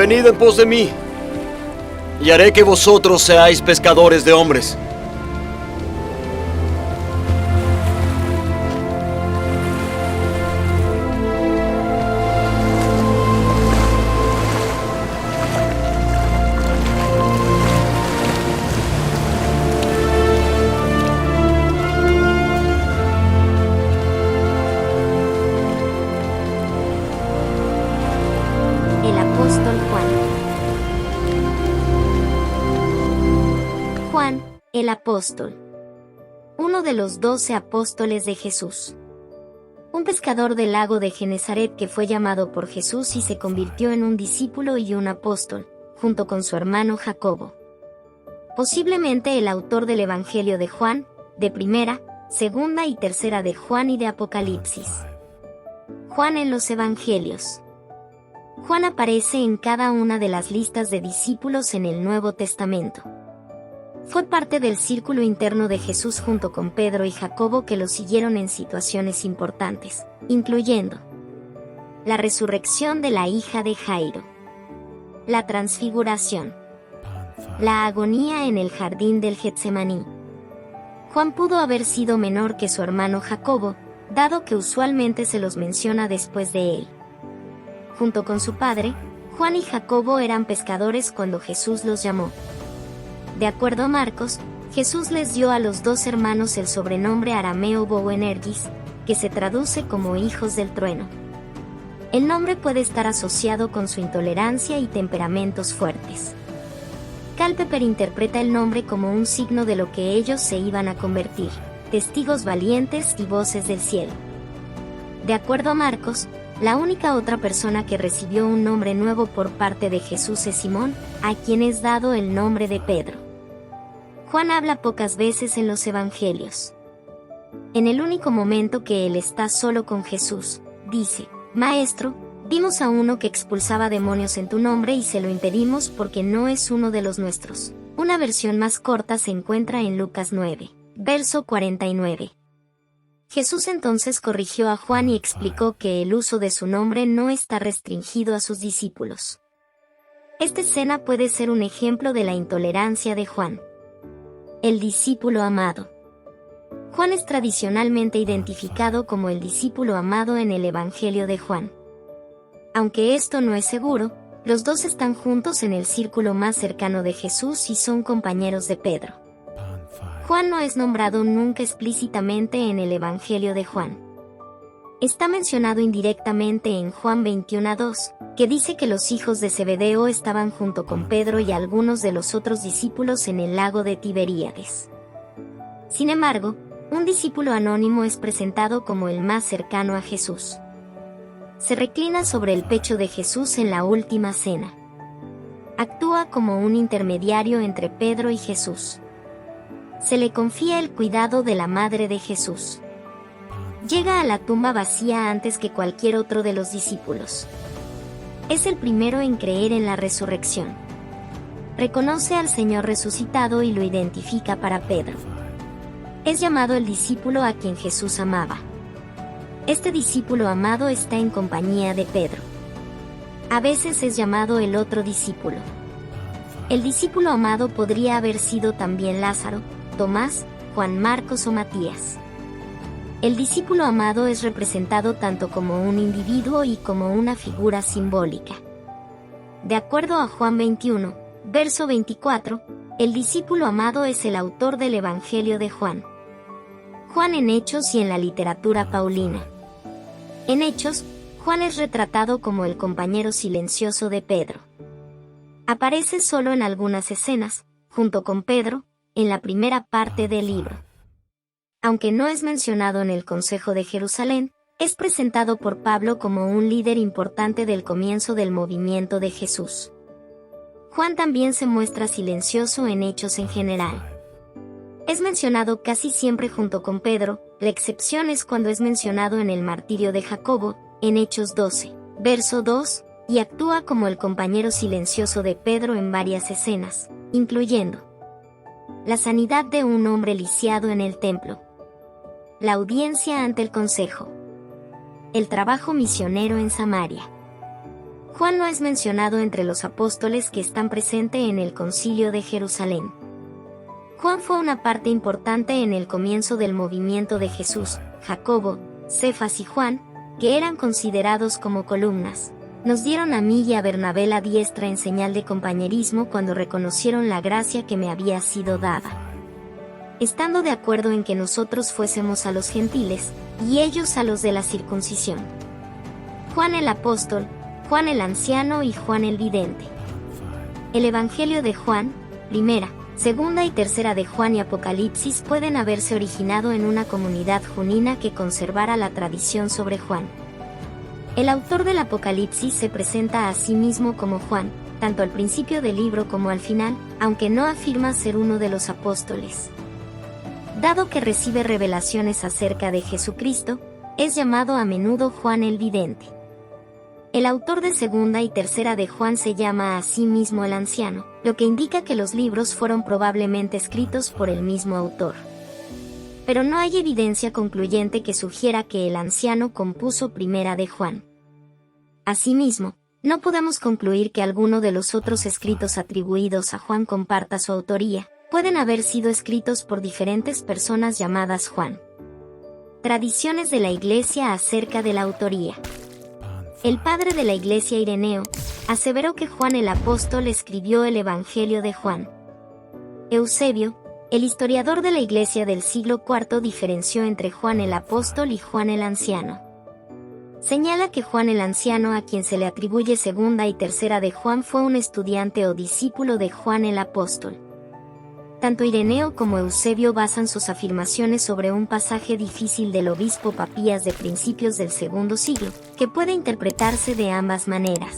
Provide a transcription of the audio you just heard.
Venid en pos de mí, y haré que vosotros seáis pescadores de hombres. El apóstol Juan. Juan, el apóstol. Uno de los 12 apóstoles de Jesús. Un pescador del lago de Genesaret que fue llamado por Jesús y se convirtió en un discípulo y un apóstol, junto con su hermano Jacobo. Posiblemente el autor del Evangelio de Juan, de Primera, Segunda y Tercera de Juan y de Apocalipsis. Juan en los Evangelios. Juan aparece en cada una de las listas de discípulos en el Nuevo Testamento. Fue parte del círculo interno de Jesús junto con Pedro y Jacobo que lo siguieron en situaciones importantes, incluyendo la resurrección de la hija de Jairo, la transfiguración, la agonía en el jardín del Getsemaní. Juan pudo haber sido menor que su hermano Jacobo, dado que usualmente se los menciona después de él. Junto con su padre, Juan y Jacobo eran pescadores cuando Jesús los llamó. De acuerdo a Marcos, Jesús les dio a los dos hermanos el sobrenombre arameo Boanerges, que se traduce como hijos del trueno. El nombre puede estar asociado con su intolerancia y temperamentos fuertes. Culpeper interpreta el nombre como un signo de lo que ellos se iban a convertir, testigos valientes y voces del cielo. De acuerdo a Marcos, la única otra persona que recibió un nombre nuevo por parte de Jesús es Simón, a quien es dado el nombre de Pedro. Juan habla pocas veces en los Evangelios. En el único momento que él está solo con Jesús, dice: Maestro, vimos a uno que expulsaba demonios en tu nombre y se lo impedimos porque no es uno de los nuestros. Una versión más corta se encuentra en Lucas 9, verso 49. Jesús entonces corrigió a Juan y explicó que el uso de su nombre no está restringido a sus discípulos. Esta escena puede ser un ejemplo de la intolerancia de Juan. El discípulo amado. Juan es tradicionalmente identificado como el discípulo amado en el Evangelio de Juan. Aunque esto no es seguro, los dos están juntos en el círculo más cercano de Jesús y son compañeros de Pedro. Juan no es nombrado nunca explícitamente en el Evangelio de Juan. Está mencionado indirectamente en Juan 21:2, que dice que los hijos de Zebedeo estaban junto con Pedro y algunos de los otros discípulos en el lago de Tiberíades. Sin embargo, un discípulo anónimo es presentado como el más cercano a Jesús. Se reclina sobre el pecho de Jesús en la última cena. Actúa como un intermediario entre Pedro y Jesús. Se le confía el cuidado de la madre de Jesús. Llega a la tumba vacía antes que cualquier otro de los discípulos. Es el primero en creer en la resurrección. Reconoce al Señor resucitado y lo identifica para Pedro. Es llamado el discípulo a quien Jesús amaba. Este discípulo amado está en compañía de Pedro. A veces es llamado el otro discípulo. El discípulo amado podría haber sido también Lázaro, Tomás, Juan Marcos o Matías. El discípulo amado es representado tanto como un individuo y como una figura simbólica. De acuerdo a Juan 21, verso 24, el discípulo amado es el autor del Evangelio de Juan. Juan en Hechos y en la literatura paulina. En Hechos, Juan es retratado como el compañero silencioso de Pedro. Aparece solo en algunas escenas, junto con Pedro, en la primera parte del libro. Aunque no es mencionado en el Consejo de Jerusalén, es presentado por Pablo como un líder importante del comienzo del movimiento de Jesús. Juan también se muestra silencioso en Hechos en general. Es mencionado casi siempre junto con Pedro, la excepción es cuando es mencionado en el martirio de Jacobo, en Hechos 12, verso 2, y actúa como el compañero silencioso de Pedro en varias escenas, incluyendo la sanidad de un hombre lisiado en el templo, la audiencia ante el consejo, el trabajo misionero en Samaria, Juan no es mencionado entre los apóstoles que están presentes en el Concilio de Jerusalén. Juan fue una parte importante en el comienzo del movimiento de Jesús. Jacobo, Cefas y Juan, que eran considerados como columnas, nos dieron a mí y a Bernabé la diestra en señal de compañerismo cuando reconocieron la gracia que me había sido dada, estando de acuerdo en que nosotros fuésemos a los gentiles, y ellos a los de la circuncisión. Juan el apóstol, Juan el anciano y Juan el vidente. El Evangelio de Juan, primera, segunda y tercera de Juan y Apocalipsis pueden haberse originado en una comunidad junina que conservara la tradición sobre Juan. El autor del Apocalipsis se presenta a sí mismo como Juan, tanto al principio del libro como al final, aunque no afirma ser uno de los apóstoles. Dado que recibe revelaciones acerca de Jesucristo, es llamado a menudo Juan el Vidente. El autor de segunda y tercera de Juan se llama a sí mismo el anciano, lo que indica que los libros fueron probablemente escritos por el mismo autor. Pero no hay evidencia concluyente que sugiera que el anciano compuso primera de Juan. Asimismo, no podemos concluir que alguno de los otros escritos atribuidos a Juan comparta su autoría. Pueden haber sido escritos por diferentes personas llamadas Juan. Tradiciones de la Iglesia acerca de la autoría. El padre de la Iglesia, Ireneo, aseveró que Juan el apóstol escribió el Evangelio de Juan. Eusebio, el historiador de la Iglesia del siglo IV, diferenció entre Juan el apóstol y Juan el anciano. Señala que Juan el anciano, a quien se le atribuye segunda y tercera de Juan, fue un estudiante o discípulo de Juan el apóstol. Tanto Ireneo como Eusebio basan sus afirmaciones sobre un pasaje difícil del obispo Papías de principios del segundo siglo, que puede interpretarse de ambas maneras.